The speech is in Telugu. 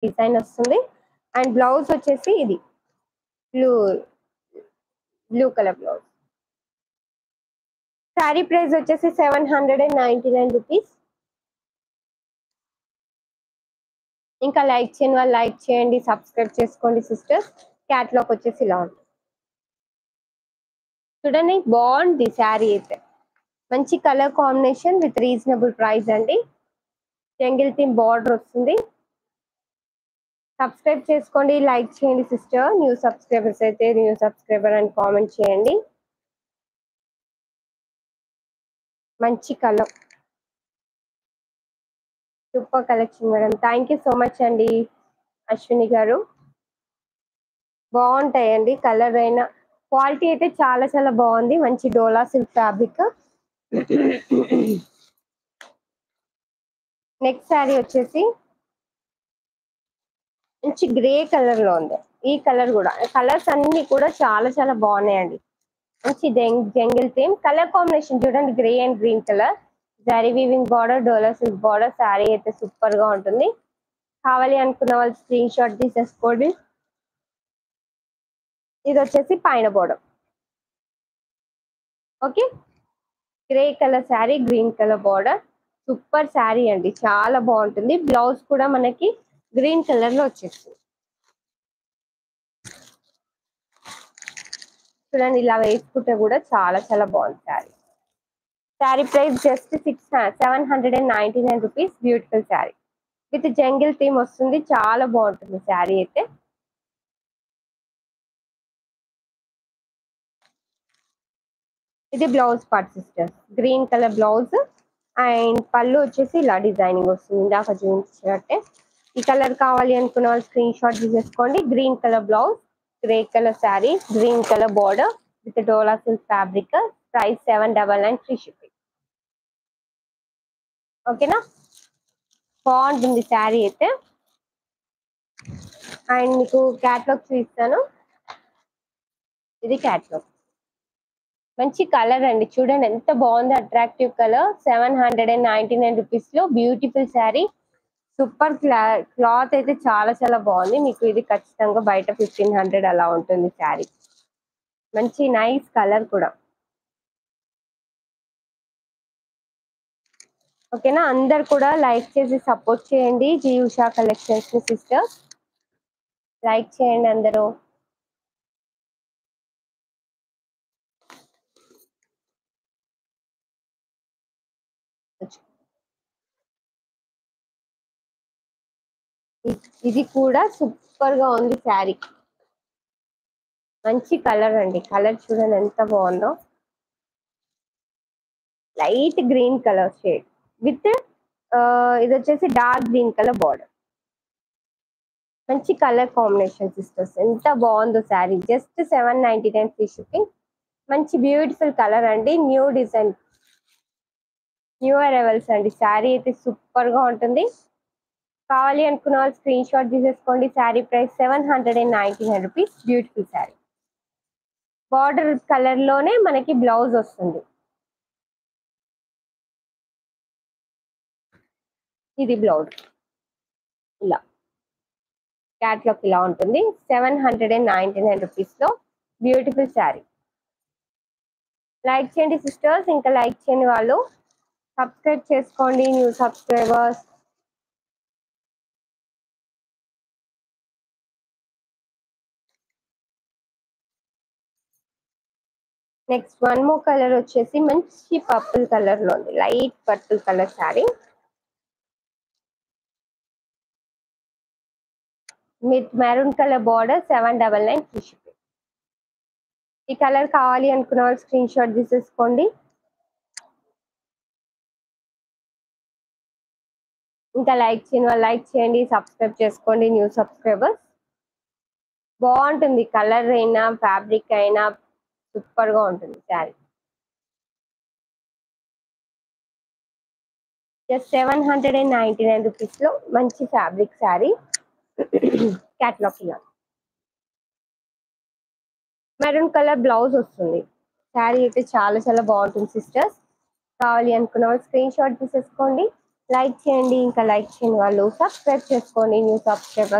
డిజైన్ వస్తుంది. అండ్ బ్లౌజ్ వచ్చేసి ఇది blue colour blouse. Sari price వచ్చేసి 799 రూపీస్. ఇంకా లైక్ చేయని వాళ్ళు లైక్ చేయండి, సబ్స్క్రైబ్ చేసుకోండి సిస్టర్స్. క్యాట్లాగ్ వచ్చేసి ఇలా ఉంటుంది. చూడండి బాగుంది శారీ అయితే, మంచి colour combination with reasonable price అండి. జంగిల్ థీమ్ బార్డర్ వస్తుంది. సబ్స్క్రైబ్ చేసుకోండి, లైక్ చేయండి సిస్టర్. న్యూ సబ్స్క్రైబర్స్ అయితే న్యూ సబ్స్క్రైబర్ అని కామెంట్ చేయండి. మంచి colour, super collection madam. Thank you so much అండి అశ్విని గారు. బాగుంటాయండి కలర్ అయినా, క్వాలిటీ అయితే చాలా చాలా బాగుంది. మంచి డోలా సిల్క్ ఫ్యాబ్రిక్. నెక్స్ట్ శారీ వచ్చేసి మంచి గ్రే కలర్ లో ఉంది. ఈ కలర్ కూడా, కలర్స్ అన్ని కూడా చాలా చాలా బాగున్నాయండి. మంచి జంగిల్ థీమ్ కలర్ కాంబినేషన్ చూడండి, grey and green colour. Zari weaving border, dola silk border. Sari అయితే సూపర్ గా ఉంటుంది. కావాలి అనుకున్న వాళ్ళు స్క్రీన్ షాట్ తీసేసుకోండి. ఇది వచ్చేసి పైన border. Okay, grey colour sari, green colour border. Super sari అండి, చాలా బాగుంటుంది. బ్లౌజ్ కూడా మనకి గ్రీన్ కలర్ లో వచ్చేస్తుంది. చూడండి ఇలా వేసుకుంటే కూడా చాలా చాలా బాగుంది sari. Sari price just 799 rupees. Beautiful sari with jungle theme వస్తుంది. చాలా బాగుంటుంది శారీ అయితే. ఇది blouse part sisters, green colour blouse. And పళ్ళు వచ్చేసి ఇలా డిజైనింగ్ వస్తుంది, ఇందాక చూపించినట్టే. ఈ కలర్ కావాలి అనుకున్న వాళ్ళు స్క్రీన్ షాట్ తీసేసుకోండి. Green colour blouse, grey colour sari, green colour border with dola silk fabric. Price 799 free shipping. ఓకేనా, బాగుంటుంది శారీ అయితే. అండ్ మీకు క్యాట్లాగ్ చూపిస్తాను. ఇది క్యాట్లాగ్. మంచి కలర్ అండి, చూడండి ఎంత బాగుంది, అట్రాక్టివ్ కలర్. 799 రూపీస్ లో బ్యూటిఫుల్ శారీ. సూపర్ క్లాత్ అయితే చాలా చాలా బాగుంది. మీకు ఇది ఖచ్చితంగా బయట 1500 అలా ఉంటుంది శారీ. మంచి నైస్ కలర్ కూడా. ఓకేనా, అందరు కూడా లైక్ చేసి సపోర్ట్ చేయండి జీ ఉషా కలెక్షన్స్ ని సిస్టర్. లైక్ చేయండి అందరూ. ఇది కూడా సూపర్ గా ఉంది శారీ. మంచి కలర్ అండి, కలర్ చూడండి ఎంత బాగుందో. Light green colour shade with ఇది వచ్చేసి డార్క్ గ్రీన్ కలర్ బార్డర్. మంచి కలర్ కాంబినేషన్ సిస్టర్స్, ఎంత బాగుందో శారీ. Just 799 free shipping. మంచి బ్యూటిఫుల్ కలర్ అండి, న్యూ డిజైన్, న్యూ అరైవల్స్ అండి. శారీ అయితే సూపర్ గా ఉంటుంది. కావాలి అనుకున్న వాళ్ళు స్క్రీన్ షాట్ తీసేసుకోండి. Sari price 799 rupees. Beautiful sari. Border colour లోనే మనకి బ్లౌజ్ వస్తుంది. ఇది బ్లౌజ్ ఇలా క్యాట్లాగ్ ఇలా ఉంటుంది. 799 రూపీస్ లో బ్యూటిఫుల్ శారీ. లైక్ చేయండి సిస్టర్స్, ఇంకా లైక్ చేయని వాళ్ళు సబ్స్క్రైబ్ చేసుకోండి, new subscribers. Next one more colour వచ్చేసి మంచి పర్పుల్ కలర్ లో ఉంది, light purple colour sari. With maroon colour border. 799 free shipping. ఈ కలర్ కావాలి అనుకున్న వాళ్ళు స్క్రీన్ షాట్ తీసేసుకోండి. ఇంకా లైక్ చేయని వాళ్ళు లైక్ చేయండి, సబ్స్క్రైబ్ చేసుకోండి న్యూ సబ్స్క్రైబర్స్. బాగుంటుంది కలర్ అయినా ఫ్యాబ్రిక్ అయినా సూపర్ గా ఉంటుంది శారీ. జస్ట్ 799 రూపీస్ లో మంచి ఫ్యాబ్రిక్ శారీ. క్యాట్లాగ్ ఇలా మెరూన్ కలర్ బ్లౌజ్ వస్తుంది. శారీ అయితే చాలా చాలా బాగుంటుంది సిస్టర్స్. కావాలి అనుకున్న వాళ్ళు స్క్రీన్ షాట్ తీసేసుకోండి. లైక్ చేయండి, ఇంకా లైక్ చేయని వాళ్ళు సబ్స్క్రైబ్ చేసుకోండి, న్యూ సబ్స్క్రైబర్స్